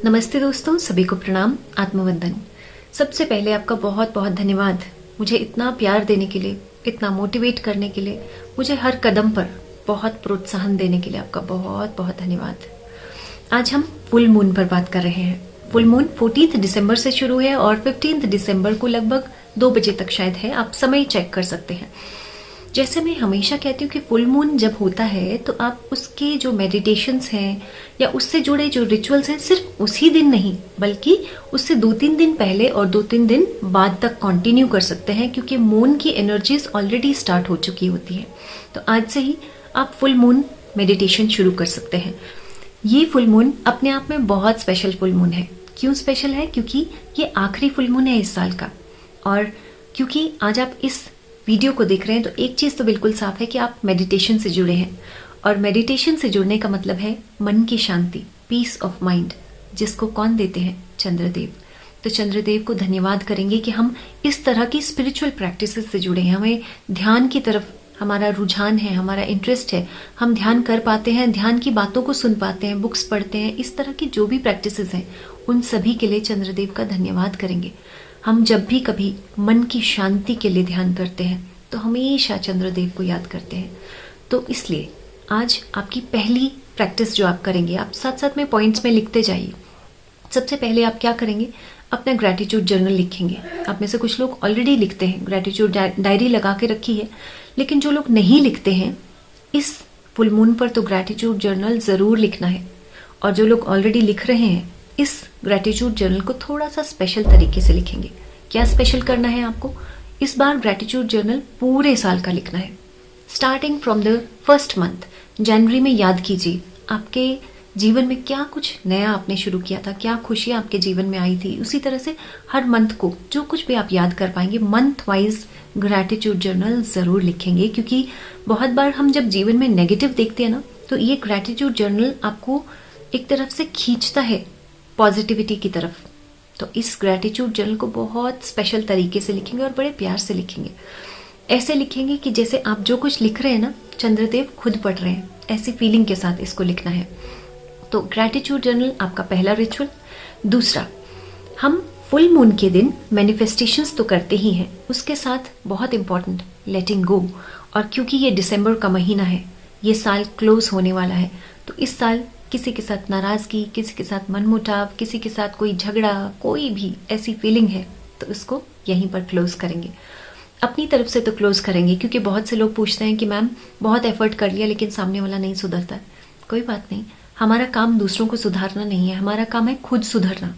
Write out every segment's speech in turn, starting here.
नमस्ते दोस्तों, सभी को प्रणाम, आत्मवंदन। सबसे पहले आपका बहुत बहुत धन्यवाद मुझे इतना प्यार देने के लिए, इतना मोटिवेट करने के लिए, मुझे हर कदम पर बहुत प्रोत्साहन देने के लिए आपका बहुत बहुत धन्यवाद। आज हम फुल मून पर बात कर रहे हैं। फुल मून 14 दिसंबर से शुरू है और 15 दिसंबर को लगभग 2 बजे तक शायद है, आप समय चेक कर सकते हैं। जैसे मैं हमेशा कहती हूँ कि फुल मून जब होता है तो आप उसके जो मेडिटेशंस हैं या उससे जुड़े जो रिचुअल्स हैं सिर्फ उसी दिन नहीं बल्कि उससे 2-3 दिन पहले और 2-3 दिन बाद तक कंटिन्यू कर सकते हैं, क्योंकि मून की एनर्जीज ऑलरेडी स्टार्ट हो चुकी होती है। तो आज से ही आप फुल मून मेडिटेशन शुरू कर सकते हैं। ये फुल मून अपने आप में बहुत स्पेशल फुल मून है। क्यों स्पेशल है? क्योंकि ये आखिरी फुल मून है इस साल का, और क्योंकि आज आप इस वीडियो को देख रहे हैं तो एक चीज तो बिल्कुल साफ है कि आप मेडिटेशन से जुड़े हैं, और मेडिटेशन से जुड़ने का मतलब है मन की शांति, पीस ऑफ माइंड, जिसको कौन देते हैं? चंद्रदेव। तो चंद्रदेव को धन्यवाद करेंगे कि हम इस तरह की स्पिरिचुअल प्रैक्टिसेस से जुड़े हैं। हमें ध्यान की तरफ हमारा रुझान है, हमारा इंटरेस्ट है, हम ध्यान कर पाते हैं, ध्यान की बातों को सुन पाते हैं, बुक्स पढ़ते हैं, इस तरह की जो भी प्रैक्टिसेस हैं उन सभी के लिए चंद्रदेव का धन्यवाद करेंगे। हम जब भी कभी मन की शांति के लिए ध्यान करते हैं तो हमेशा चंद्रदेव को याद करते हैं। तो इसलिए आज आपकी पहली प्रैक्टिस जो आप करेंगे, आप साथ साथ में पॉइंट्स में लिखते जाइए। सबसे पहले आप क्या करेंगे? अपना ग्रैटिट्यूड जर्नल लिखेंगे। आप में से कुछ लोग ऑलरेडी लिखते हैं, ग्रैटिट्यूड डायरी लगा के रखी है, लेकिन जो लोग नहीं लिखते हैं इस फुल मून पर तो ग्रैटिट्यूड जर्नल जरूर लिखना है। और जो लोग ऑलरेडी लिख रहे हैं इस ग्रैटिट्यूड जर्नल को थोड़ा सा स्पेशल तरीके से लिखेंगे। क्या स्पेशल करना है आपको? इस बार ग्रैटिट्यूड जर्नल पूरे साल का लिखना है, starting from the first month. जनवरी में याद कीजिए आपके जीवन में क्या कुछ नया आपने शुरू किया था, क्या खुशियां आपके जीवन में आई थी। उसी तरह से हर मंथ को जो कुछ भी आप याद कर पाएंगे, मंथ वाइज ग्रैटिट्यूड जर्नल जरूर लिखेंगे। क्योंकि बहुत बार हम जब जीवन में नेगेटिव देखते हैं ना, तो ये ग्रैटिट्यूड जर्नल आपको एक तरफ से खींचता है पॉजिटिविटी की तरफ। तो इस ग्रैटिट्यूड जर्नल को बहुत स्पेशल तरीके से लिखेंगे और बड़े प्यार से लिखेंगे। ऐसे लिखेंगे कि जैसे आप जो कुछ लिख रहे हैं ना, चंद्रदेव खुद पढ़ रहे हैं, ऐसी फीलिंग के साथ इसको लिखना है। तो ग्रैटिट्यूड जर्नल आपका पहला रिचुअल। दूसरा, हम फुल मून के दिन मैनिफेस्टेशंस तो करते ही हैं, उसके साथ बहुत इंपॉर्टेंट लेटिंग गो। और क्योंकि ये दिसंबर का महीना है, ये साल क्लोज होने वाला है, तो इस साल किसी के साथ नाराजगी, किसी के साथ मनमुटाव, किसी के साथ कोई झगड़ा, कोई भी ऐसी फीलिंग है तो उसको यहीं पर क्लोज करेंगे। अपनी तरफ से तो क्लोज करेंगे, क्योंकि बहुत से लोग पूछते हैं कि मैम बहुत एफर्ट कर लिया लेकिन सामने वाला नहीं सुधरता। कोई बात नहीं, हमारा काम दूसरों को सुधारना नहीं है, हमारा काम है खुद सुधरना।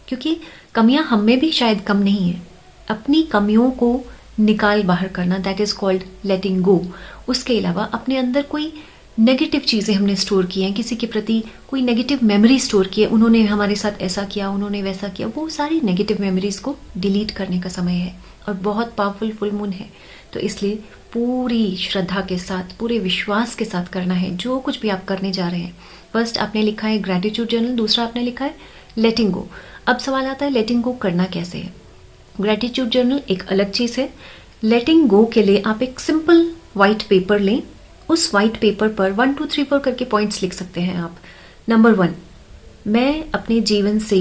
क्योंकि कमियां हम में भी शायद कम नहीं है, अपनी कमियों को निकाल बाहर करना, दैट इज कॉल्ड लेटिंग गो। उसके अलावा अपने अंदर कोई नेगेटिव चीजें हमने स्टोर की हैं, किसी के प्रति कोई नेगेटिव मेमोरी स्टोर की है, उन्होंने हमारे साथ ऐसा किया, उन्होंने वैसा किया, वो सारी नेगेटिव मेमोरीज को डिलीट करने का समय है। और बहुत पावरफुल फुल मून है, तो इसलिए पूरी श्रद्धा के साथ, पूरे विश्वास के साथ करना है जो कुछ भी आप करने जा रहे हैं। फर्स्ट आपने लिखा है ग्रैटिट्यूड जर्नल, दूसरा आपने लिखा है लेटिंग गो। अब सवाल आता है लेटिंग गो करना कैसे है? ग्रैटिट्यूड जर्नल एक अलग चीज है। लेटिंग गो के लिए आप एक सिंपल व्हाइट पेपर लें। उस व्हाइट पेपर पर 1 2 3 4 करके पॉइंट्स लिख सकते हैं आप। नंबर 1, मैं अपने जीवन से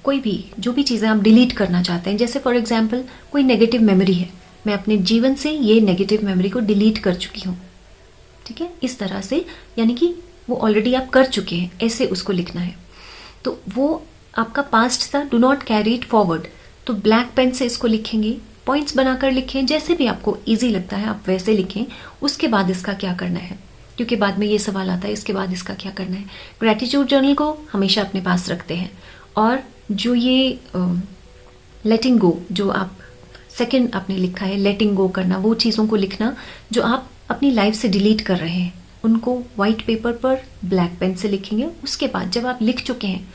कोई भी जो भी चीजें आप डिलीट करना चाहते हैं, जैसे फॉर एग्जाम्पल कोई नेगेटिव मेमोरी है, मैं अपने जीवन से ये नेगेटिव मेमोरी को डिलीट कर चुकी हूँ। ठीक है, इस तरह से, यानी कि वो ऑलरेडी आप कर चुके हैं, ऐसे उसको लिखना है। तो वो आपका पास्ट था, do not carry it forward. तो ब्लैक पेन से इसको लिखेंगे, पॉइंट्स बनाकर लिखें, जैसे भी आपको इजी लगता है आप वैसे लिखें। उसके बाद इसका क्या करना है, क्योंकि बाद में ये सवाल आता है इसके बाद इसका क्या करना है। ग्रैटिट्यूड जर्नल को हमेशा अपने पास रखते हैं, और जो ये लेटिंग गो, जो आप सेकंड आपने लिखा है लेटिंग गो करना, वो चीज़ों को लिखना जो आप अपनी लाइफ से डिलीट कर रहे हैं, उनको व्हाइट पेपर पर ब्लैक पेन से लिखेंगे। उसके बाद जब आप लिख चुके हैं,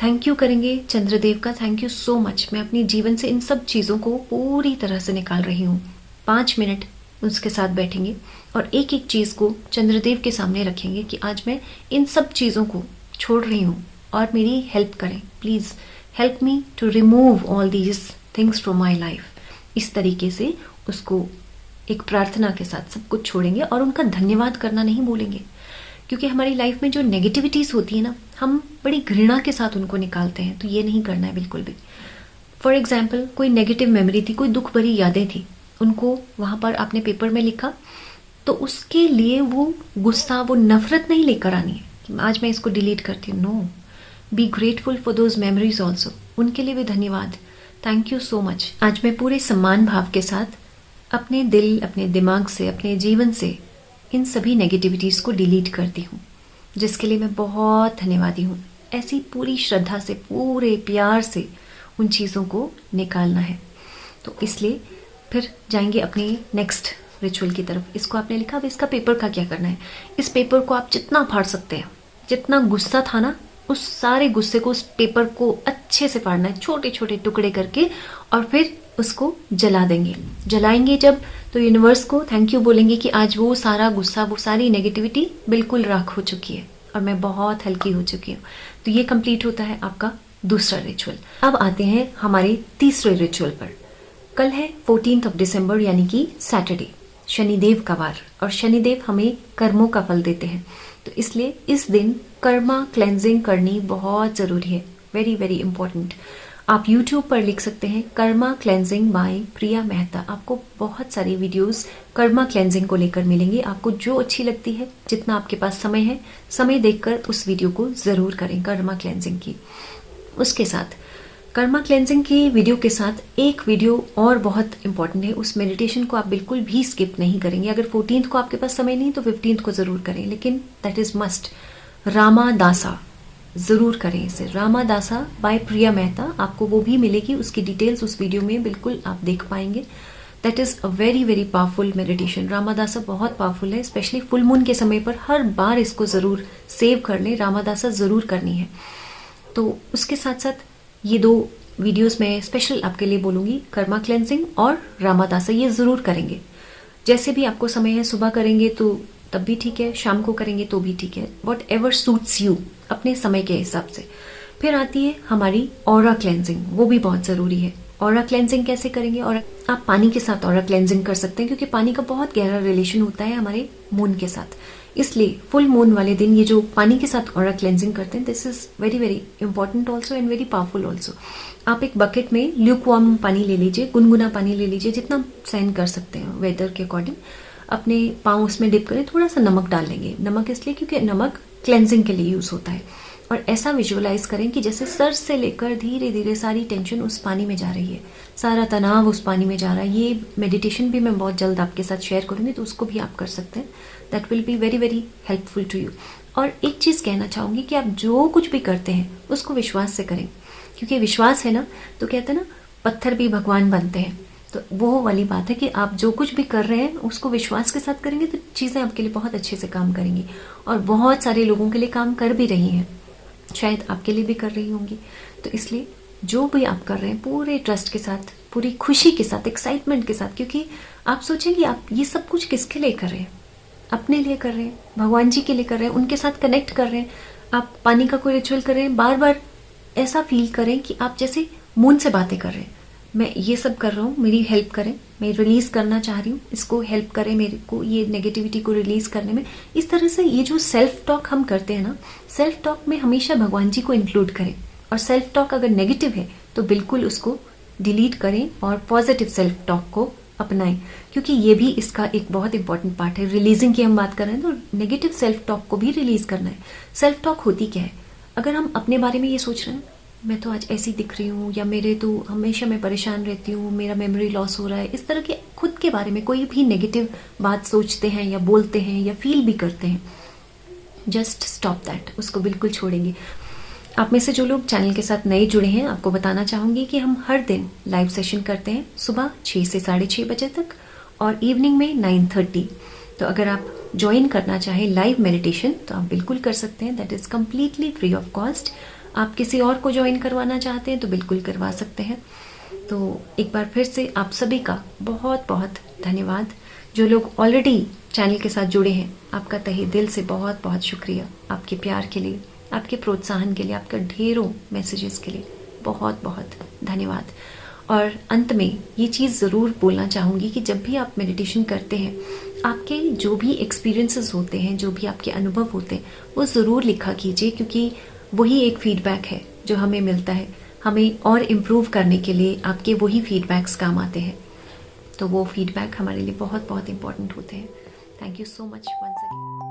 थैंक यू करेंगे चंद्रदेव का, थैंक यू सो मच, मैं अपने जीवन से इन सब चीज़ों को पूरी तरह से निकाल रही हूँ। 5 मिनट उसके साथ बैठेंगे और एक एक चीज़ को चंद्रदेव के सामने रखेंगे कि आज मैं इन सब चीज़ों को छोड़ रही हूँ और मेरी हेल्प करें, please help me to remove all these things from my life. इस तरीके से उसको एक प्रार्थना के साथ सब कुछ छोड़ेंगे और उनका धन्यवाद करना नहीं भूलेंगे। क्योंकि हमारी लाइफ में जो नेगेटिविटीज़ होती है ना, हम बड़ी घृणा के साथ उनको निकालते हैं, तो ये नहीं करना है बिल्कुल भी। फॉर एग्जाम्पल, कोई नेगेटिव मेमोरी थी, कोई दुख भरी यादें थी, उनको वहाँ पर आपने पेपर में लिखा, तो उसके लिए वो गुस्सा, वो नफरत नहीं लेकर आनी है कि आज मैं इसको डिलीट करती हूँ। No, be grateful for those memories also, उनके लिए भी धन्यवाद, थैंक यू सो मच। आज मैं पूरे सम्मान भाव के साथ अपने दिल, अपने दिमाग से, अपने जीवन से इन सभी नेगेटिविटीज़ को डिलीट करती हूँ, जिसके लिए मैं बहुत धन्यवादी हूँ। ऐसी पूरी श्रद्धा से, पूरे प्यार से उन चीज़ों को निकालना है। तो इसलिए फिर जाएंगे अपने नेक्स्ट रिचुअल की तरफ। इसको आपने लिखा, अब इसका पेपर का क्या करना है। इस पेपर को आप जितना फाड़ सकते हैं, जितना गुस्सा था ना, उस सारे गुस्से को, उस पेपर को अच्छे से फाड़ना है, छोटे छोटे टुकड़े करके, और फिर उसको जला देंगे। जलाएंगे जब, तो यूनिवर्स को थैंक यू बोलेंगे कि आज वो सारा गुस्सा, वो सारी नेगेटिविटी बिल्कुल राख हो चुकी है और मैं बहुत हल्की हो चुकी हूँ। तो ये कंप्लीट होता है आपका दूसरा रिचुअल। अब आते हैं हमारे तीसरे रिचुअल पर। कल है 14 दिसंबर, यानी कि सैटरडे, शनिदेव का वार, और शनिदेव हमें कर्मों का फल देते हैं। तो इसलिए इस दिन कर्मा क्लेंजिंग करनी बहुत ज़रूरी है, वेरी वेरी इंपॉर्टेंट। आप YouTube पर लिख सकते हैं कर्मा क्लेंजिंग बाय प्रिया मेहता। आपको बहुत सारी वीडियोस कर्मा क्लेंजिंग को लेकर मिलेंगी। आपको जो अच्छी लगती है, जितना आपके पास समय है, समय देखकर उस वीडियो को ज़रूर करें कर्मा क्लेंजिंग की। उसके साथ कर्मा क्लेंजिंग की वीडियो के साथ एक वीडियो और बहुत इंपॉर्टेंट है, उस मेडिटेशन को आप बिल्कुल भी स्किप नहीं करेंगे। अगर 14 को आपके पास समय नहीं तो 15 को ज़रूर करें, लेकिन दैट इज़ मस्ट। रामादासा ज़रूर करें इसे, रामादासा बाय प्रिया मेहता। आपको वो भी मिलेगी, उसकी डिटेल्स उस वीडियो में बिल्कुल आप देख पाएंगे। That is a very very powerful meditation. Ramadasa बहुत पावरफुल है, स्पेशली फुल मून के समय पर हर बार इसको ज़रूर सेव कर लें, रामादासा ज़रूर करनी है। तो उसके साथ साथ ये दो वीडियोस मैं स्पेशल आपके लिए बोलूँगी, कर्मा क्लेंजिंग और रामादासा, ये ज़रूर करेंगे। जैसे भी आपको समय है, सुबह करेंगे तो तब भी ठीक है, शाम को करेंगे तो भी ठीक है, वॉट एवर सूट्स यू, अपने समय के हिसाब से। फिर आती है हमारी ऑरा क्लेंजिंग, वो भी बहुत ज़रूरी है। ऑरा क्लेंजिंग कैसे करेंगे? और आप पानी के साथ ऑरा क्लेंजिंग कर सकते हैं, क्योंकि पानी का बहुत गहरा रिलेशन होता है हमारे मून के साथ। इसलिए फुल मून वाले दिन ये जो पानी के साथ ऑरा क्लेंजिंग करते हैं, this is very very important also and very powerful also. आप एक बकेट में ल्यूकवार्म पानी ले लीजिए, गुनगुना पानी ले लीजिए, जितना सहन कर सकते हैं वेदर के अकॉर्डिंग। अपने पाँव उसमें डिप करें, थोड़ा सा नमक डाल लेंगे। नमक इसलिए क्योंकि नमक क्लेंजिंग के लिए यूज़ होता है। और ऐसा विजुअलाइज करें कि जैसे सर से लेकर धीरे धीरे सारी टेंशन उस पानी में जा रही है, सारा तनाव उस पानी में जा रहा है। ये मेडिटेशन भी मैं बहुत जल्द आपके साथ शेयर करूँगी, तो उसको भी आप कर सकते हैं। That will be very very helpful to you. और एक चीज़ कहना चाहूँगी कि आप जो कुछ भी करते हैं उसको विश्वास से करें, क्योंकि विश्वास है ना, तो कहते हैं ना, पत्थर भी भगवान बनते हैं। तो वो वाली बात है कि आप जो कुछ भी कर रहे हैं उसको विश्वास के साथ करेंगे तो चीज़ें आपके लिए बहुत अच्छे से काम करेंगी, और बहुत सारे लोगों के लिए काम कर भी रही हैं, शायद आपके लिए भी कर रही होंगी। तो इसलिए जो भी आप कर रहे हैं पूरे ट्रस्ट के साथ, पूरी खुशी के साथ, एक्साइटमेंट के साथ, क्योंकि आप सोचेंगे आप ये सब कुछ किसके लिए कर रहे हैं? अपने लिए कर रहे हैं, भगवान जी के लिए कर रहे हैं, उनके साथ कनेक्ट कर रहे हैं। आप पानी का कोई रिचुअल कर रहे हैं, बार बार ऐसा फील करें कि आप जैसे मून से बातें कर रहे हैं, मैं ये सब कर रहा हूँ, मेरी हेल्प करें, मैं रिलीज करना चाह रही हूँ, इसको हेल्प करें मेरे को, ये नेगेटिविटी को रिलीज करने में। इस तरह से ये जो सेल्फ टॉक हम करते हैं ना, सेल्फ टॉक में हमेशा भगवान जी को इंक्लूड करें। और सेल्फ टॉक अगर नेगेटिव है तो बिल्कुल उसको डिलीट करें और पॉजिटिव सेल्फ टॉक को अपनाएं, क्योंकि ये भी इसका एक बहुत इंपॉर्टेंट पार्ट है। रिलीजिंग की हम बात कर रहे हैं तो नेगेटिव सेल्फ टॉक को भी रिलीज करना है। सेल्फ टॉक होती क्या है? अगर हम अपने बारे में ये सोच रहे हैं, मैं तो आज ऐसी दिख रही हूँ, या मेरे तो हमेशा मैं परेशान रहती हूँ, मेरा मेमोरी लॉस हो रहा है, इस तरह के खुद के बारे में कोई भी नेगेटिव बात सोचते हैं या बोलते हैं या फील भी करते हैं, जस्ट स्टॉप दैट, उसको बिल्कुल छोड़ेंगे। आप में से जो लोग चैनल के साथ नए जुड़े हैं, आपको बताना चाहूँगी कि हम हर दिन लाइव सेशन करते हैं, सुबह 6 से 6:30 बजे तक और इवनिंग में 9:30। तो अगर आप ज्वाइन करना चाहें लाइव मेडिटेशन तो आप बिल्कुल कर सकते हैं, that is completely free of cost. आप किसी और को ज्वाइन करवाना चाहते हैं तो बिल्कुल करवा सकते हैं। तो एक बार फिर से आप सभी का बहुत बहुत धन्यवाद। जो लोग ऑलरेडी चैनल के साथ जुड़े हैं, आपका तहे दिल से बहुत बहुत शुक्रिया। आपके प्यार के लिए, आपके प्रोत्साहन के लिए, आपका ढेरों मैसेजेस के लिए बहुत बहुत धन्यवाद। और अंत में ये चीज़ ज़रूर बोलना चाहूँगी कि जब भी आप मेडिटेशन करते हैं आपके जो भी एक्सपीरियंसेस होते हैं, जो भी आपके अनुभव होते हैं, वो ज़रूर लिखा कीजिए, क्योंकि वही एक फीडबैक है जो हमें मिलता है। हमें और इम्प्रूव करने के लिए आपके वही फीडबैक्स काम आते हैं। तो वो फीडबैक हमारे लिए बहुत बहुत इम्पोर्टेंट होते हैं। Thank you so much once again.